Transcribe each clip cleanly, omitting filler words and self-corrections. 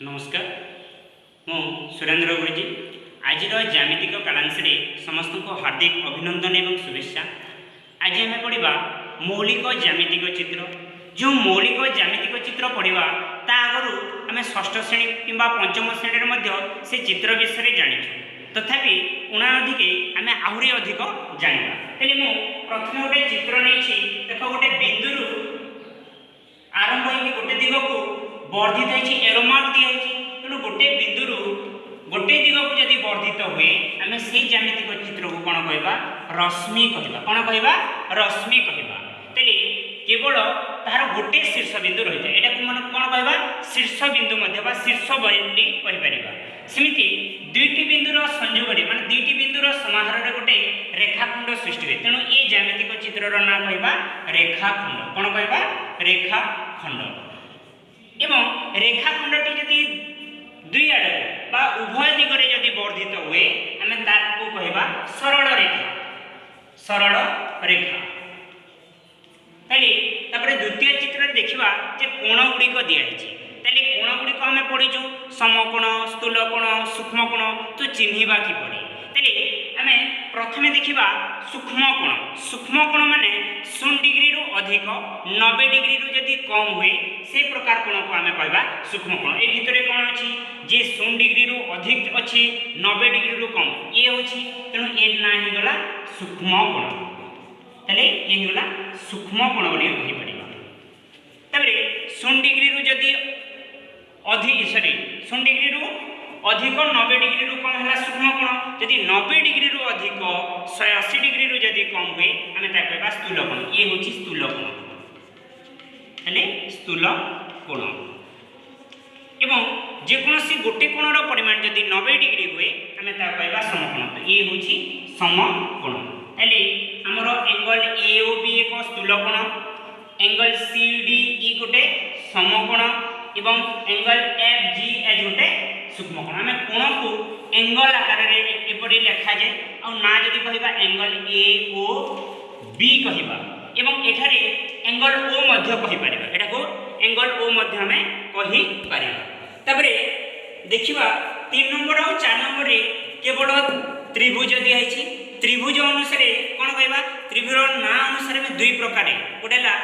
नमस्कार मु सुरेंद्र गुरुजी आज ज्यामितिक कालांश समस्त को हार्दिक अभिनंदन एवं शुभेच्छा। आज आम पढ़ा मौलिक ज्यामितिक चित्र। जो मौलिक ज्यामितिक चित्र पढ़ा ता आगु आम षष्ठ श्रेणी कि पंचम श्रेणी से चित्र विषय जाचु, तथापि उणाधिके आम आहरी अधिक जाना। तेल मु प्रथम गोटे चित्र नहीं देख गोटे बिंदु आरंभ हो गोटे दिग को वर्धित होती एरोमार्क दिखाई तेणु गोटे बिंदु गोटे दिग को जब वर्धित हुए आम से ज्यामितिक चित्र को कौन कहवा रश्मि कहवा। कौन कहवा रश्मि कहवा। तेल केवल तार गोटे शीर्ष बिंदु रही है यहाँ मन कौन कहवा शीर्ष बिंदु शीर्ष बोली कहीपर। सेमती दुईटी बिंदुर संयोग मान दुईटी बिंदुर समाहार गोटे रेखाखंड सृष्टि हुए, तेणु ये ज्यामितिक चित्रर ना कहवा रेखाखंड। कौन कहवा रेखाखंड। एवं रेखाखंडटी जदि दुई आड़ बा उभय दिगरे जदि वर्धित हुए आम ताको कहवा सरल रेखा। सरल रेखा तापर द्वितीय चित्र देखा जे कोण गुड़िक दिखाई ताले कोण गुड़िक आम पढ़ीचु समकोण स्थूलकोण सूक्ष्मकोण तो चिन्हवा किपर। ताले आम प्रथमे देखा सूक्ष्मकोण। सूक्ष्मकोण माने 0 डिग्री रु अधिक 90 डिग्री रु जदि कम हुए से प्रकार कोण को आम कहवा सूक्ष्मकोण। ए भितर कौन अच्छी जे 0 डिग्री रु अधिक अच्छी 90 डिग्री रु कम ये होची, तेणु ए ना ही गला सूक्ष्मकोण। ताले ये गला सूक्ष्मकोण बोली कहि परिबा। तबरे 0 डिग्री रु जदि अधिक 0 डिग्री रु अधिक 90 डिग्री रु कम है सूक्ष्मकोण। जदि 90 डिग्री रु अधिक 180 डिग्री रु जदि कम हुए आम ता कहवा स्थूलकोण। ये होची स्थूलकोण। हेले स्थूलकोण एवं जेकोसी गोटे कोणर परिमाण जदि 90 डिग्री हुए आम ता कहवा समकोण। तो ये होची समकोण। हेले हमर एंगल AOB एक स्थूलकोण, एंगल CDE गोटे समकोण एवं एंगल FGH गोटे सूक्ष्मकोण। आम कोण को एंगल आकार एपरी लिखा जाए आ ना जदि कहवा एंगल AOB कहवा एवं एठारे एंगल O मध्य कहि परिबा। एटा को एंगल O मध्य हमें कहि परिबा। तबरे देखिबा 3 नंबर और 4 नंबर रे केवल त्रिभुज दिया है। त्रिभुज अनुसार कौन कहवा त्रिभुज ना अनुसार में दुई प्रकार गोटेला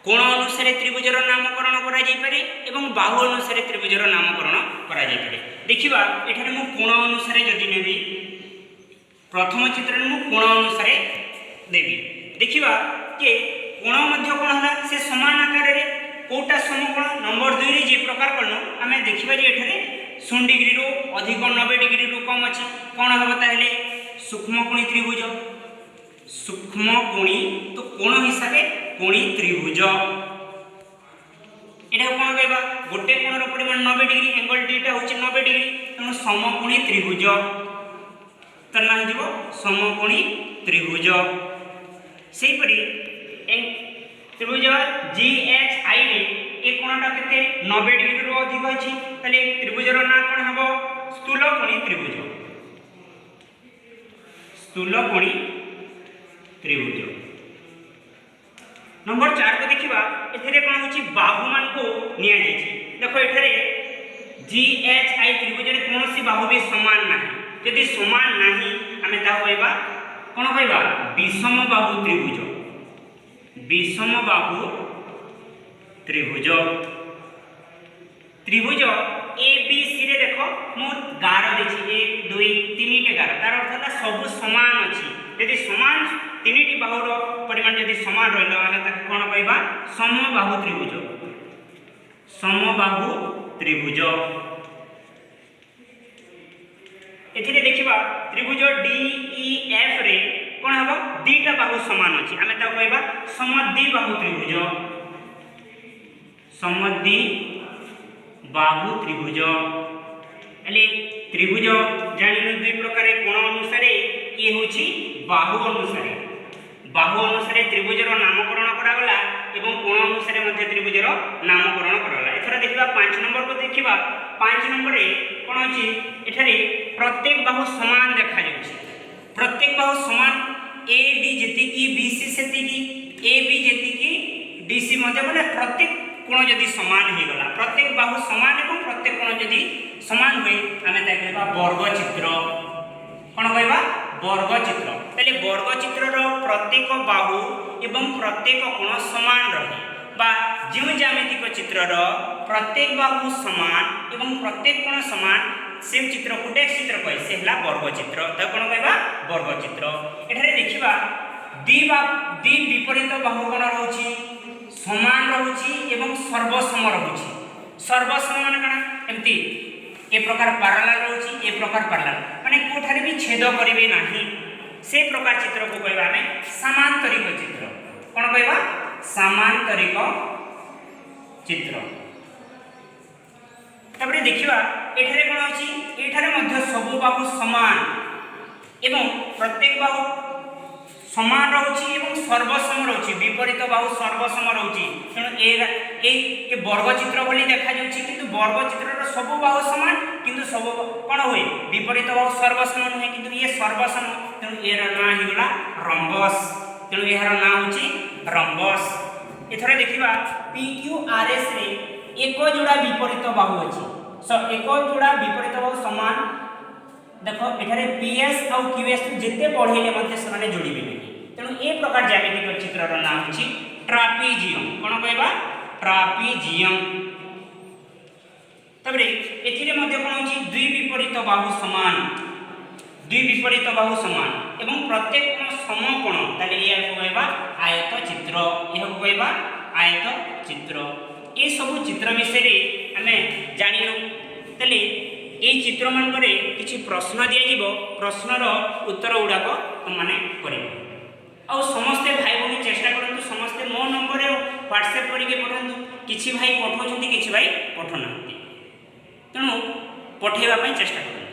कोण अनुसार त्रिभुजर नामकरण करा जाई पारे एवं बाहु अनुसार त्रिभुजर नामकरण करा जाई पारे। देखिबा एठारे मु कोण अनुसार जदि नेबी प्रथम चित्र मु कोण अनुसार देबी। देखिबा के कोण मध्य कोण हला से समान आकार रे कोटा समकोण नंबर 2 रे जे प्रकार करनो आमे देखिबा जे एठारे 0 डिग्री रो अधिक 90 डिग्री रो कम अछि कोण हबो ताहेले सूक्ष्मकोणी त्रिभुज। सूक्ष्मकोणी तो कोण हिसाब कोणी त्रिभुज। एटा कोण कहबा गोटे कोणर परिमाण 90 डिग्री एंगल डीटा होची 90 डिग्री, तेणु समकोणी त्रिभुज तर ना हिजो समकोणी त्रिभुज। सेही परी त्रिभुज GHI रे ए कोणटा केते 90 डिग्री रो अधिक अछि, तले त्रिभुजर नाम कोन हबो स्थूलकोणी त्रिभुज। स्थूलकोणी त्रिभुज। नंबर 4 को देखिबा एथरे कोन होची बाहु मान को निया जायछि। देखो एथरे GHI त्रिभुज रे कोनोसी बाहु भी समान नाही। यदि समान नाही हमें ता कहबा कोन कहबा विषम बाहु त्रिभुज। विषम बाहु त्रिभुज। त्रिभुज ABC रे देखो मु गार देछि 1 2 3 टे गार, तार अर्थ सब समान अछि। यदि समान 3 टी बाहुर परिमाण यदि समान रहलो माने ताके कोन कहबा समबाहु त्रिभुज। समबाहु त्रिभुज। एथिरे देखिबा त्रिभुज DEF रे कोन हबो दीटा बाहु समान अछि, आमे ता कहबा समद्विबाहु त्रिभुज। समद्विबाहु त्रिभुज। एले त्रिभुज जानिनु दुई प्रकार कोण अनुसार ये होची बाहु अनुसार। बाहु अनुसार त्रिभुजर नामकरण करा गला एवं कोण अनुसार मध्ये त्रिभुजर नामकरण करा गला। एथरा देखिबा 5 नंबर को देखिबा 5 नंबर रे कोन अछि एठारे प्रत्येक बाहु समान देखा जाउछि। प्रत्येक बाहु समान AD जेति की BC सेति की AB जेति की DC मध्ये बोले प्रत्येक कोण यदि समान हे गला प्रत्येक बाहु समान एवं प्रत्येक कोण ଦୁଇଟି ସମାନ ହୁଏ ଆମେ ତାକୁ କହିବା ବର୍ଗଚିତ୍ର। କ'ଣ କହିବା? ବର୍ଗଚିତ୍ର। ତାହେଲେ ବର୍ଗଚିତ୍ରର ପ୍ରତ୍ୟେକ ବାହୁ ଏବଂ ପ୍ରତ୍ୟେକ କୋଣ ସମାନ ରହେ বা ଯେଉଁ ଜ୍ୟାମିତିକ ଚିତ୍ରର ପ୍ରତ୍ୟେକ ବାହୁ ସମାନ ଏବଂ ପ୍ରତ୍ୟେକ କୋଣ ସମାନ ସେ ଚିତ୍ରକୁ ଡେକ୍ସ ଚିତ୍ର କହେ, ସେ ହେଲା ବର୍ଗଚିତ୍ର। ତାକୁ କ'ଣ କହିବା? ବର୍ଗଚିତ୍ର। ଏଠାରେ ଦେଖିବା ଦୁଇ ବିପରୀତ ବାହୁ କ'ଣ ରହୁଛି? ସମାନ ରହୁଛି ଏବଂ ସର୍ବସମ ରହୁଛି। ସର୍ବସମ ମାନେ କ'ଣ? ଏମିତି ଏ ପ୍ରକାର ପାରାଲାଲ ରହୁଛି, ଏ ପ୍ରକାର ପାରାଲାଲ ମାନେ କୋଉଠାରେ ବି ଛେଦ କରିବେ ନାହିଁ, ସେ ପ୍ରକାର ଚିତ୍ରକୁ କହିବା ଆମେ ସାମାନ୍ତରିକ ଚିତ୍ର। କ'ଣ କହିବା? ସାମାନ୍ତରିକ ଚିତ୍ର। ତାପରେ ଦେଖିବା ଏଠାରେ କ'ଣ ଅଛି? ଏଠାରେ ମଧ୍ୟ ସବୁ ବାହୁ ସମାନ ଏବଂ ପ୍ରତ୍ୟେକ ବାହୁ ସମାନ ରହୁଛି ଏବଂ ସର୍ବସମ ରହୁଛି, ବିପରୀତ ବାହୁ ସର୍ବସମ ରହୁଛି। ତେଣୁ ଏ ବର୍ଗଚିତ୍ର ଭଳି ଦେଖାଯାଉଛି, କିନ୍ତୁ ବର୍ଗଚିତ୍ରର ସବୁ ବାହୁ ସମାନ କିନ୍ତୁ ସବୁ କ'ଣ ହୁଏ? ବିପରୀତ ବାହୁ ସର୍ବସମ ନୁହେଁ, କିନ୍ତୁ ଇଏ ସର୍ବସମ। ତେଣୁ ଏହାର ନାଁ ହେଇଗଲା ରମ୍ବସ୍। ତେଣୁ ଏହାର ନାଁ ହେଉଛି ରମ୍ବସ୍। ଏଥର ଦେଖିବା PQRS ରେ ଏକ ଯୋଡ଼ା ବିପରୀତ ବାହୁ ଅଛି। ଏକ ଯୋଡ଼ା ବିପରୀତ ବାହୁ ସମାନ। ଦେଖ ଏଠାରେ PS ଆଉ QS ଯେତେ ବଢ଼େଇଲେ ମଧ୍ୟ ସେମାନେ ଯୋଡ଼ିବେ ନାହିଁ। ତେଣୁ ଏ ପ୍ରକାର ଜ୍ୟାମିତିକ ଚିତ୍ରର ନାଁ ହେଉଛି ଟ୍ରାପିଜିୟମ୍। କ'ଣ କହିବା? ଟ୍ରାପିଜିୟମ୍। ତାପରେ ଏଥିରେ ମଧ୍ୟ କ'ଣ ହେଉଛି? ଦୁଇ ବିପରୀତ ବାହୁ ସମାନ, ଦୁଇ ବିପରୀତ ବାହୁ ସମାନ ଏବଂ ପ୍ରତ୍ୟେକ କୋଣ ସମକୋଣ। ତାହେଲେ ଏହାକୁ କହିବା ଆୟତ ଚିତ୍ର। ଏହାକୁ କହିବା ଆୟତ ଚିତ୍ର। ଏସବୁ ଚିତ୍ର ବିଷୟରେ ଆମେ ଜାଣିଲୁ। ତାହେଲେ এই চিত্রমানকরে কিছু প্রশ্ন দিয়াଯିବ, প্রশ্নর উত্তর গুড়াক তোমানে করিবে। ଆଉ ସମସ୍ତେ ଭାଇ ଭଉଣୀ ଚେଷ୍ଟା କରନ୍ତୁ, ସମସ୍ତେ ମୋ ନମ୍ବରରେ ହ୍ୱାଟ୍ସଆପ୍ କରିକି ପଠାନ୍ତୁ। କିଛି ଭାଇ ପଠାଉଛନ୍ତି, କିଛି ଭାଇ ପଠାଉନାହାନ୍ତି, ତେଣୁ ପଠାଇବା ପାଇଁ ଚେଷ୍ଟା କରନ୍ତୁ।